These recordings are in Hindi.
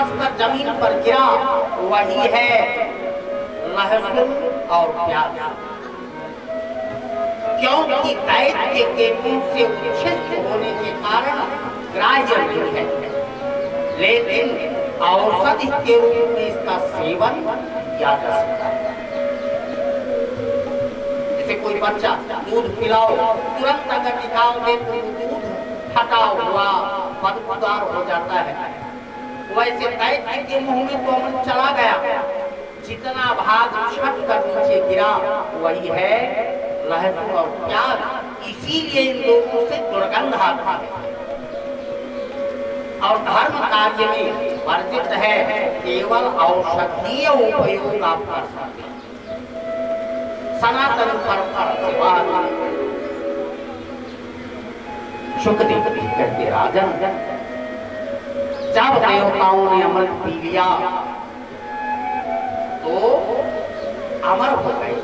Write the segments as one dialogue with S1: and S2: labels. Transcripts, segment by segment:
S1: खसकर जमीन पर गिरा, वही है लहसुन और प्याज। क्योंकि दैत्य के मुंह से उच्छिष्ट होने के कारण ग्राह्य नहीं है, लेकिन औषधि के रूप में इसका सेवन किया जा सकता है। जैसे कोई बच्चा दूध पिलाओ, तुरंत अगर निकालोगे तो दूध फटा हुआ बदबूदार हो जाता है। वैसे दैत्य के मुंह में तो अमृत चला गया, जितना भाग छट कर नीचे गिरा वही है लहसुन और प्याज। इसीलिए इन लोगों से दुर्गंध आता है और धर्म कार्य में वर्जित है। केवल औषधीय उपयोग आप कर सकते हैं, सनातन परंपरा से बाहर। शुकदेव कहते राजन, जब देवताओं ने अमृत पी लिया तो अमर हो गए।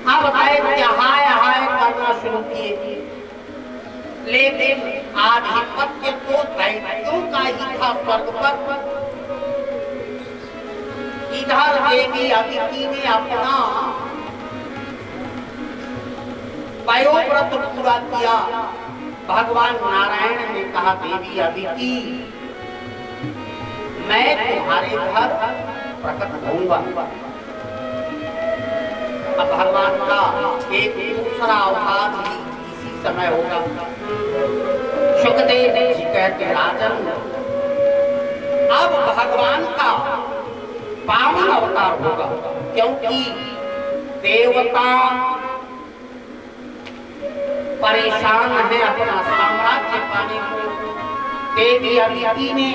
S1: अब दैत्य हाय हाय करना शुरू किए, लेकिन आधिपत्य तो दैत्यों का ही था स्वर्ग पर। इधर देवी अदिति ने अपना वयोव्रत पूरा किया। भगवान नारायण ने कहा, देवी अदिति मैं तुम्हारे घर प्रकट होऊंगा। अब भगवान का एक दूसरा अवतार भी इसी समय होगा। शुकदेव जी कहते राजन, अब भगवान का वामन अवतार होगा, क्योंकि देवता परेशान है अपना साम्राज्य पाने को। देवी अदिति ने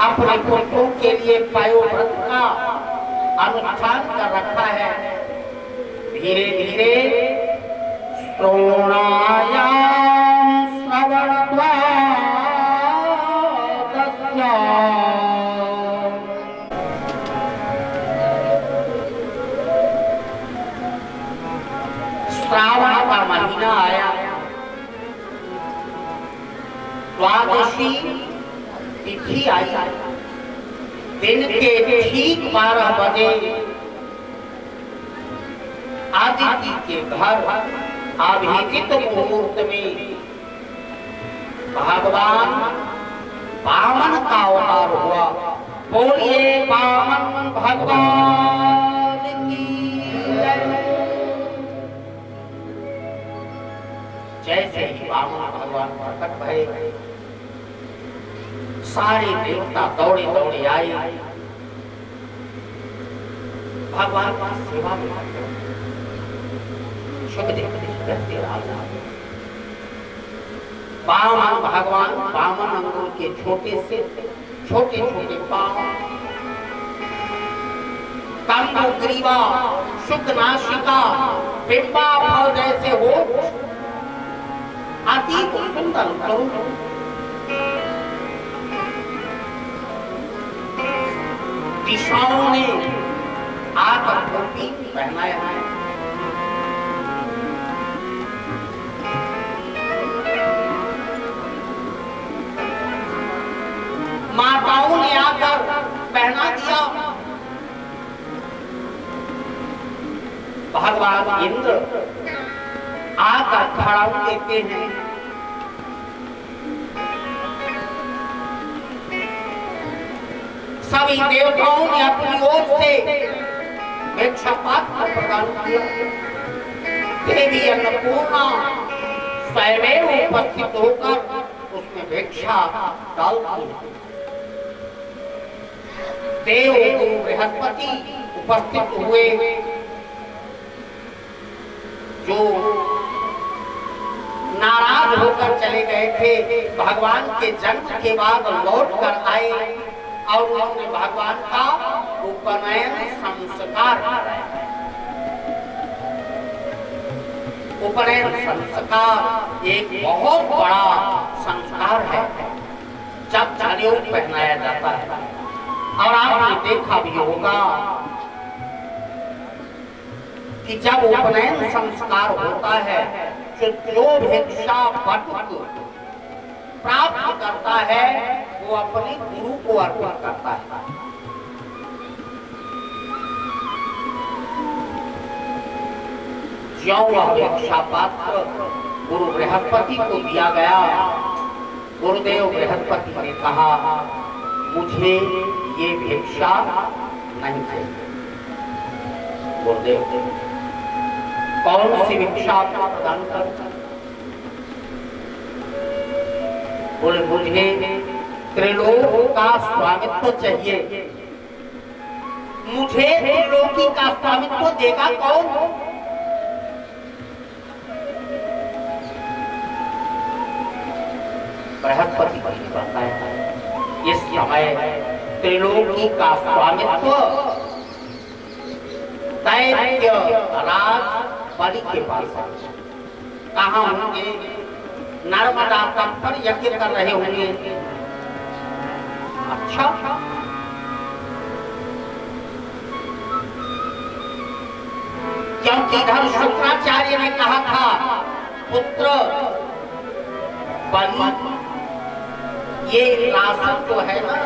S1: अपने पुत्रों के लिए पयोव्रत का अनुष्ठान कर रखा है। धीरे धीरे श्रोणायाम श्रवणद्वादश्या श्रावण का महीना आया। द्वादशी तिथि आई। दिन के ठीक 12 बजे आदित्य के घर अभिजित मुहूर्त में भगवान वामन का अवतार हुआ। बोलिए वामन भगवान की जय। जैसे ही वामन भगवान प्रकट भये, सारे देवता दौड़े दौड़े आए भगवान की सेवा में। शुकदेव कहते राजा, वामन भगवान वामन अंगुल के छोटे से छोटे छोटे पांव, कंधु ग्रीवा, शुक नासिका, बिंबा फल जैसे होठ, अति सुंदर स्वरूप। दिशाओं ने आकर टोपी पहनाया है। माताओं ने आकर पहना दिया। भगवान इंद्र आकर खड़ा देते हैं। सभी देवताओं ने अपनी ओर से भिक्षा पात्र प्रदान किया। देवी अन्नपूर्णा स्वयं उपस्थित होकर उसमें भिक्षा डालती है। देव गुरु बृहस्पति उपस्थित हुए, जो नाराज होकर चले गए थे, भगवान के जन्म के बाद लौट कर आए और उन्होंने भगवान का उपनयन संस्कार कराया। उपनयन संस्कार एक बहुत बड़ा संस्कार है, जब जनेऊ पहनाया जाता है। और आपने देखा भी होगा कि जब उपनयन संस्कार होता है, जो भिक्षा बटुक प्राप्त करता है वो अपने गुरु को अर्पित करता है। ज्यों वह भिक्षा पात्र गुरु बृहस्पति को दिया गया, गुरुदेव बृहस्पति ने कहा मुझे ये भिक्षा नहीं चाहिए। गुरुदेव कौन सी भिक्षा प्रदान कर? बोले मुझे त्रिलोक का स्वामित्व चाहिए। मुझे त्रिलोकी का स्वामित्व देगा कौन? बृहस्पति बताया इस समय त्रिलोकी का स्वामित्व दैत्य राज बलि के पास। कहाँ होंगे? नर्मदा तट पर यज्ञ कर रहे होंगे। अच्छा, क्योंकि इधर शुक्राचार्य ने कहा था पुत्र बलि, ये रासन तो है ना,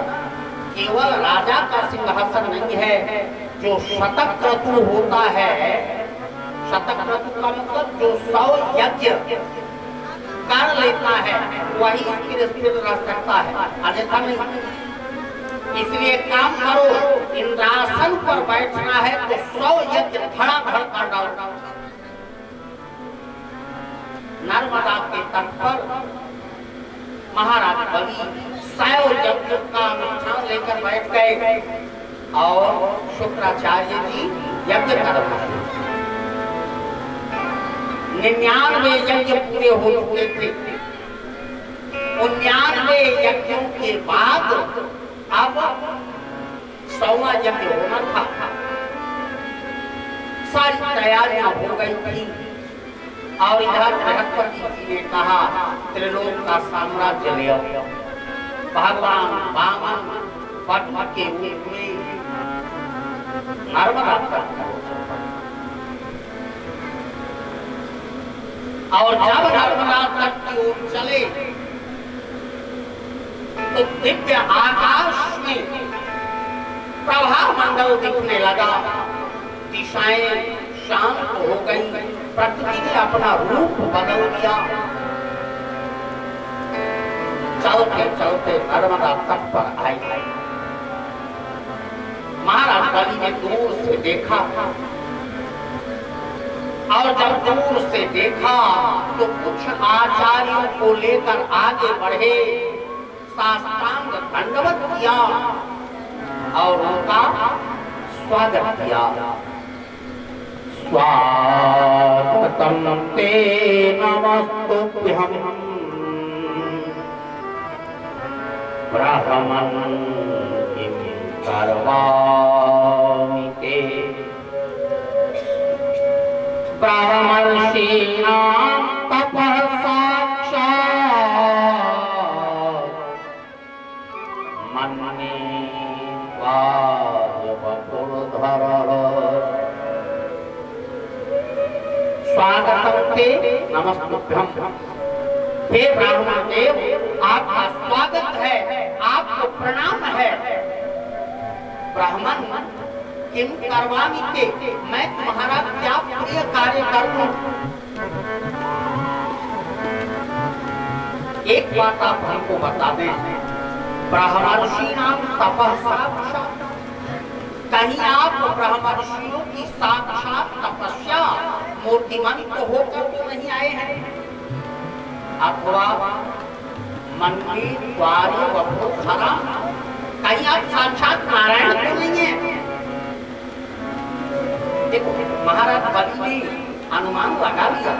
S1: केवल राजा का सिंहासन नहीं है। जो शतक क्रतु होता है, शतक क्रतु का मतलब जो 100 यज्ञ कर लेता है वही स्थिर रह सकता है, अन्यथा नहीं। इसलिए काम करो, इंद्रासन पर बैठना है तो 100 यज्ञ धड़ाधड़ कर डालो। नर्मदा के तट पर महाराज बलि 100 यज्ञ का अनुष्ठान लेकर बैठ गए और शुक्राचार्य जी यज्ञ कर रहे थे। 99 यज्ञ पूरे हो चुके थे। 99 यज्ञों के बाद अब 100वां यज्ञ होना था। सारी तैयारियां हो गई थी और इधर बृहस्पति जी ने कहा त्रिलोक का साम्राज्य ले आओ। भगवान वामन पद्म के रूप में नर्मदा तट और जब नर्मदा तट की ओर चले तो दिव्य आकाश में प्रभा मंडल दिखने लगा। दिशाएं शांत हो गई, प्रकृति ने अपना रूप बदल दिया। चलते चलते नर्मदा तट पर आई। महाराज बलि ने दूर से देखा और जब दूर से देखा तो कुछ आचार्यों को लेकर आगे बढ़े, साष्टांग दंडवत किया और उनका स्वागत किया। स्वागतम ते नमस्तुभ्यं ब्राह्मण किं करवामि ते ब्राह्मणशीनां तपः साक्षात् मन्ये वायुवपुर्धरः। स्वागतम ते नमस्तुभ्यं। हे ब्राह्मण देव, आपका स्वागत है, आपको प्रणाम है। ब्राह्मण किम करवामि ते, मैं तुम्हारा क्या प्रिय कार्य करूं? एक बात आप हमको बता दें, ब्रह्मर्षिणां तपः साक्षात्, कहीं आप ब्रह्मर्षियों की साक्षात तपस्या मूर्तिमंत होकर तो नहीं आए हैं, अथवा मन की द्वारी वपुर्धरा, कहीं आप साक्षात नारायण तो नहीं है? देखो महाराज बलि ने अनुमान लगा लिया।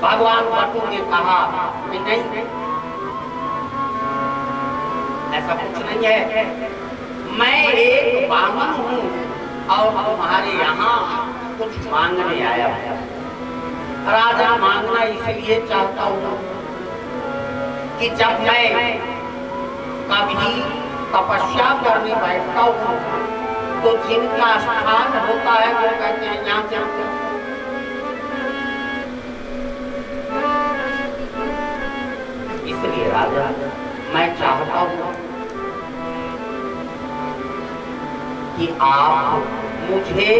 S1: भगवान वटु ने कहा कि नहीं, ऐसा कुछ नहीं है, मैं एक बामन हूँ और तुम्हारे यहाँ कुछ मांगने आया हूँ। राजा मांगना इसलिए चाहता हूँ कि जब मैं कभी तपस्या करने बैठता हूँ तो जिनका स्थान होता है वो कहते हैं यहाँ से आप मुझे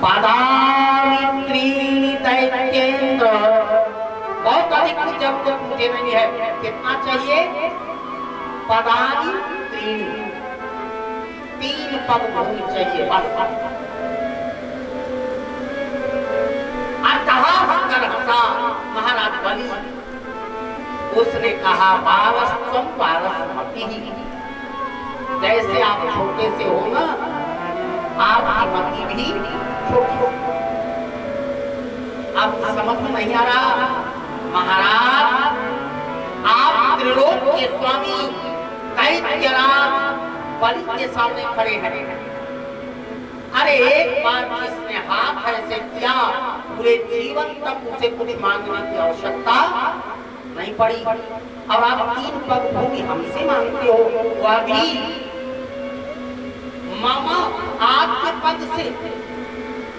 S1: पदानि त्रीणि दैत्येन्द्र, बहुत अधिक जब तक मुझे नहीं है, कितना चाहिए? पदानि त्रीणि, 3 पग भूमि चाहिए बस। अट्टहासगर्हसा महाराज बलि, उसने कहा पारस्त्वं पारस्मतिः, जैसे आप छोटे से हो ना, आपकी मति भी छोटी। अब समझ में नहीं आ रहा महाराज, आप त्रिलोक के स्वामी दैत्यराज बलि के सामने खड़े हैं। अरे एक बार जिसने हाथ ऐसे किया, पूरे जीवन तक उसे कुछ मांगने की आवश्यकता नहीं पड़ी, और आप 3 पग भूमि हमसे मांगते हो, वह भी मामा आपके पग से।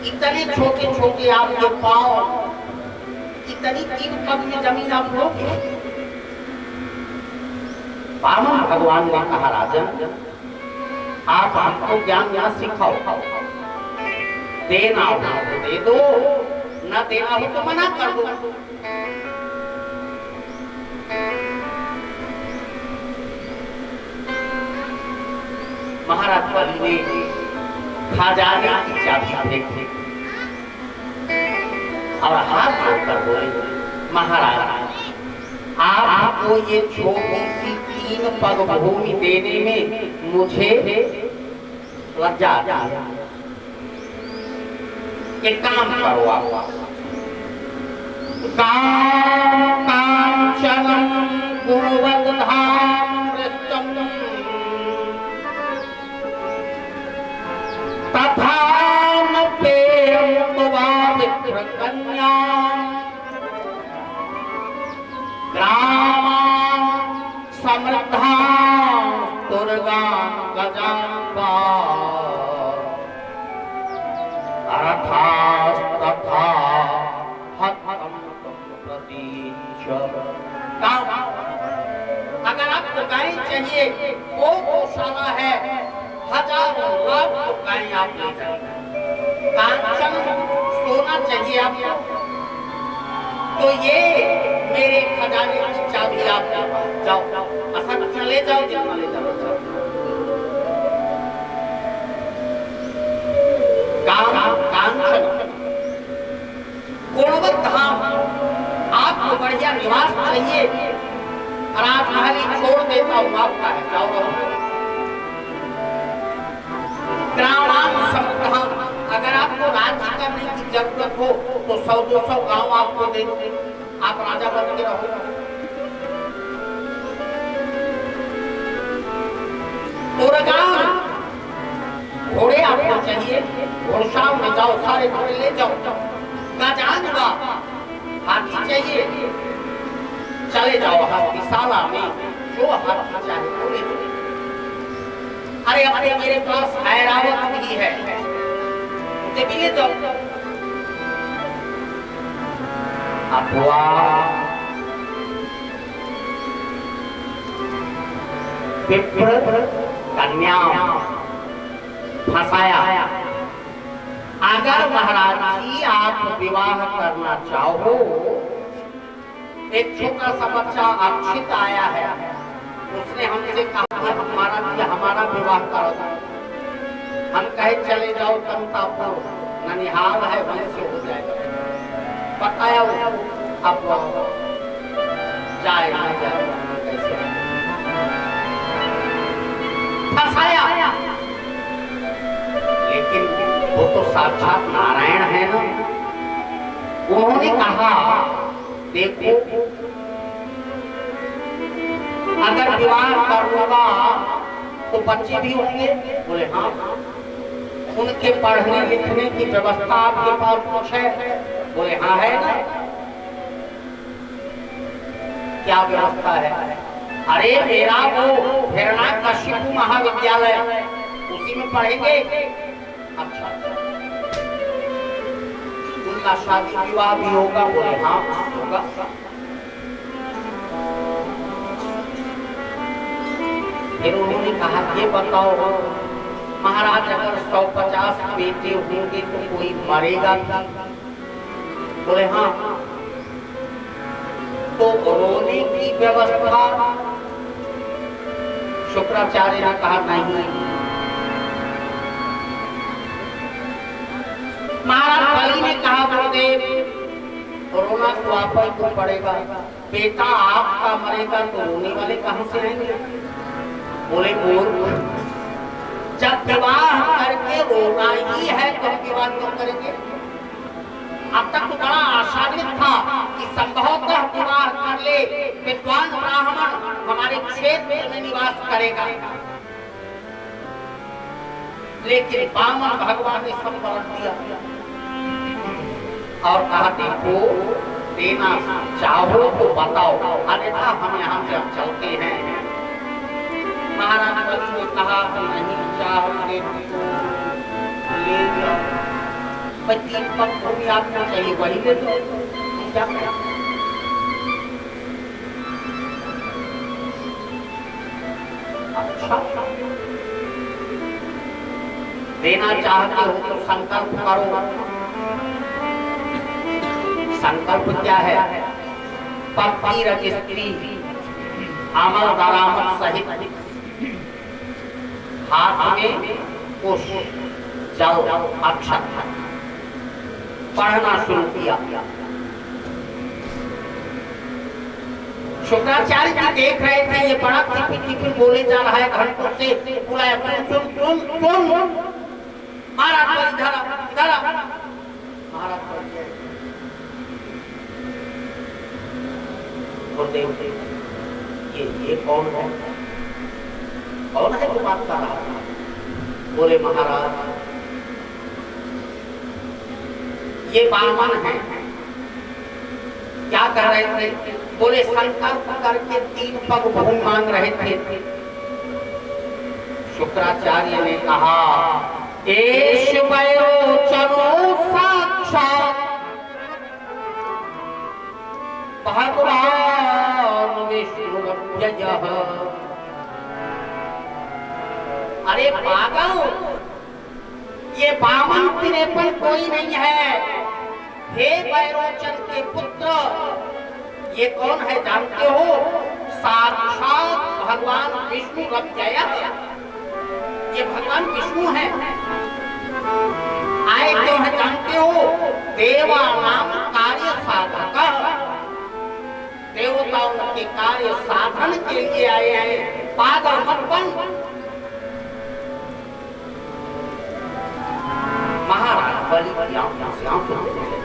S1: इतने छोटे छोटे आपके पांव, इतनी 3 पग में जमीन आप लोगे? वामन भगवान ने कहा राजन, आप हमको ज्ञान ना सिखाओ, देना हो तो दे दो, न देना हो तो मना कर दो। महाराज बलि ने खजाने की चाबी देखी और हाथ जोड़कर बोले, महाराज आपको ये छोटी सी 3 पग भूमि देने में मुझे लज्जा आती है। एक काम करो आप, कांचनम गुणवदधाम तथा कन्या ग्रामा समृद्धा दुर्गा गजाम्बा अर्थास्तथा हतम प्रतीच। अगर आपको गाय चाहिए, वो गौशाला है, हजारों लाख गाय आप ले जाएंगे। कांचन सोना चाहिए आपको, तो ये मेरे खजाने की चाबी आप जाओ, असल चले जाओ, जितना ले जाओ। कांचन गुणवत धाम, आपको बढ़िया निवास चाहिए, राजमहल छोड़ देता हूँ, आपका है, जाओ। ग्रामाम समृद्धाम, अगर आपको राज्य करने की जरूरत हो तो 100-200 गांव आपको दे दो, आप राजा बन के रहो। घोड़े आपको चाहिए, घोड़शाला में जाओ, सारे घोड़े ले जाओ। गजानवा हाथी चाहिए, चले जाओ हाथीशाला में, जो हाथी चाहे वो ले लो। अरे अरे मेरे पास ऐरावत भी है, उसे भी ले जाओ। अथवा विप्र कन्या फंसाया। अगर महाराज जी आप विवाह करना चाहो, एक छोटा सा बच्चा अक्षित आया है, उसने हमसे कहा हमारा विवाह करो। हम कहे चले जाओ तमतापुर, ननिहाल है, वहीं से हो जाएगा। बताया अब जाए ना जाए कैसे फंसाया। लेकिन वो तो साक्षात नारायण है ना। उन्होंने कहा देखो, अगर विवाह करूंगा तो बच्चे भी होंगे। बोले हाँ। उनके पढ़ने लिखने की व्यवस्था आपके पास कुछ है? बोले हाँ है ना। क्या व्यवस्था है? अरे मेरा वो हिरण्यकशिपु महाविद्यालय, उसी में पढ़ेंगे। अच्छा, उनका शादी विवाह भी होगा? बोले हाँ होगा। फिर उन्होंने कहा ये बताओ महाराज अगर 150 बेटे होंगे तो कोई मरेगा भी? बोले हाँ। तो रोने की व्यवस्था? शुक्राचार्य ने कहा नहीं। महाराज बलि ने कहा गुरुदेव रोना तो आप ही को पड़ेगा, बेटा आपका मरेगा तो रोने वाले कहां से आएंगे? बोले मूर्ख, जब विवाह करके रोना ही है तो विवाह क्यों करेंगे? अब तक तो बड़ा आशान्वित था कि संभवतः विवाह कर ले विद्वान ब्राह्मण हमारे क्षेत्र में निवास करेगा, लेकिन वामन भगवान ने सब पलट दिया और कहा देखो देना चाहो तो बताओ, अन्यथा हम यहाँ से अब चलते हैं। महाराज बलि ने कहा नहीं चाहोगे तो ले जाओ, 25 पक्ष भी आपको चाहिए वही ले लो। क्या अच्छा देना चाहते हो तो संकल्प करो। संकल्प क्या है? पक्की रजिस्ट्री अमल दरामद सहित हाथ में कुश जल अक्षत पढ़ना शुरू किया। शुक्राचार्य जी देख रहे थे ये बड़ा टिपिन बोले जा रहा है, घंटों से बुलाया सुन सुन सुन महाराज इधर महाराज ये कौन है? कौन है जो बात कर रहा है? बोले महाराज ये वामन है। क्या कह रहे थे? बोले संकल्प करके 3 पग भूमि मांग रहे थे। शुक्राचार्य ने कहा एष वयोचनो साक्षात् भगवान विष्णुरव्ययः। अरे पागल, ये वामन तिरेपन कोई नहीं है। हे वैरोचन के पुत्र, ये कौन है जानते हो? साक्षात भगवान विष्णुरव्ययः। ये भगवान विष्णु है। आए क्यों है जानते हो? देवानाम कार्य साधक, देवताओं के कार्य साधन के लिए आए हैं। पागल मत बन। महाराज बलि की आंखों से आंसू गिरने लगे।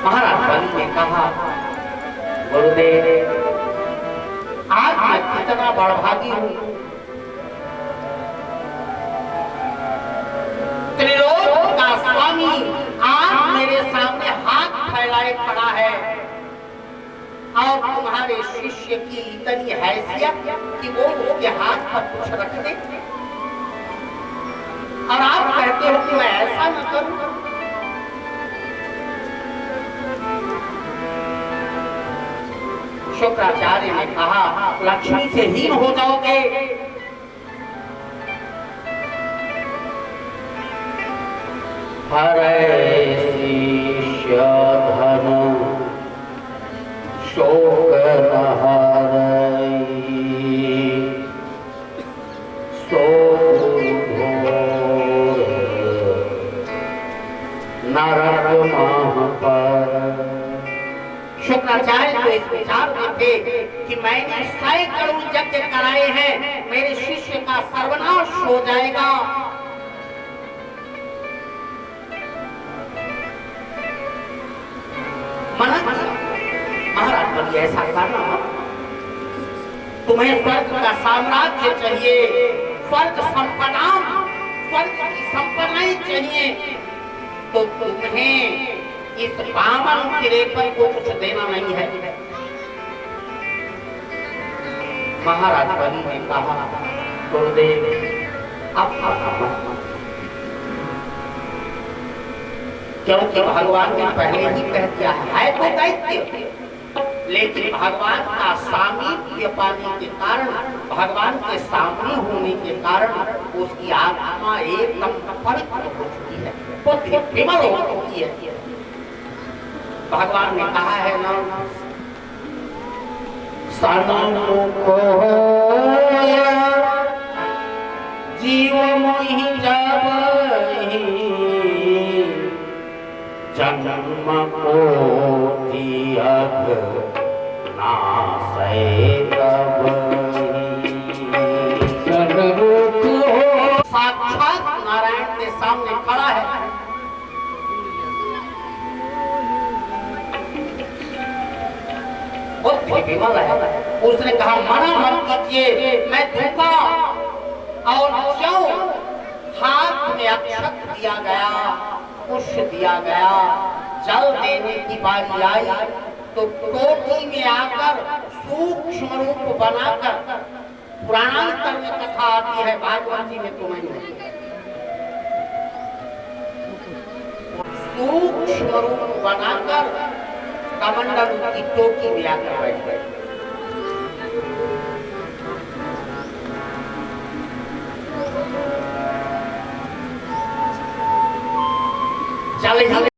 S1: महाराज बलि ने कहा गुरुदेव आज मैं कितना बड़भागी हूं, त्रिलोक का स्वामी आज मेरे सामने हाथ फैलाए खड़ा है और तुम्हारे शिष्य की इतनी हैसियत कि वो उसके हाथ पर कुछ रख दे और आप कहते हो कि मैं ऐसा न करूं। शुक्राचार्य ने कहा लक्ष्मी से हीन हो जाओगे। हरे शिष्य धनु शोक नहरै नरक महापर। शुक्राचार्य तो इस विचार में थे कि मैंने 100 करोड़ यज्ञ कराए हैं, मेरे शिष्य का सर्वनाश हो जाएगा। मना किया महाराज बलि ऐसा करना मत। तुम्हें स्वर्ग का साम्राज्य चाहिए, स्वर्ग संपदा, स्वर्ग की संपदाएं चाहिए, तो तुम्हें इस वामन तिरेपन को कुछ देना नहीं है। महाराज बलि ने कहा गुरुदेव अब क्योंकि भगवान ने पहले ही कह दिया है तो दैत्य, लेकिन भगवान का सामीप्य पाने के कारण, भगवान के सामने होने के कारण उसकी आत्मा एकदम पवित्र हो चुकी है, बुद्धि विमल हो चुकी है। भगवान ने कहा है ना, सन्मुख होया जीव मोहि जाबहि, जन्म कोटि अघ नासै तबहि। सन्मुख हो, साक्षात नारायण के सामने खड़ा है। बुद्धि विमल है। उसने कहा मना मत कीजिए, मैं दूंगा। और क्यों? हाथ में अक्षत दिया गया, पुष्प दिया गया, जल देने की बारी आई तो टोटी में आकर सूक्ष्म रूप बनाकर, पुराणांतर में कथा आती है, भागवत जी में तो नहीं है, सूक्ष्म रूप बनाकर कमंडल की टोटी में आकर बैठ गए। चल ही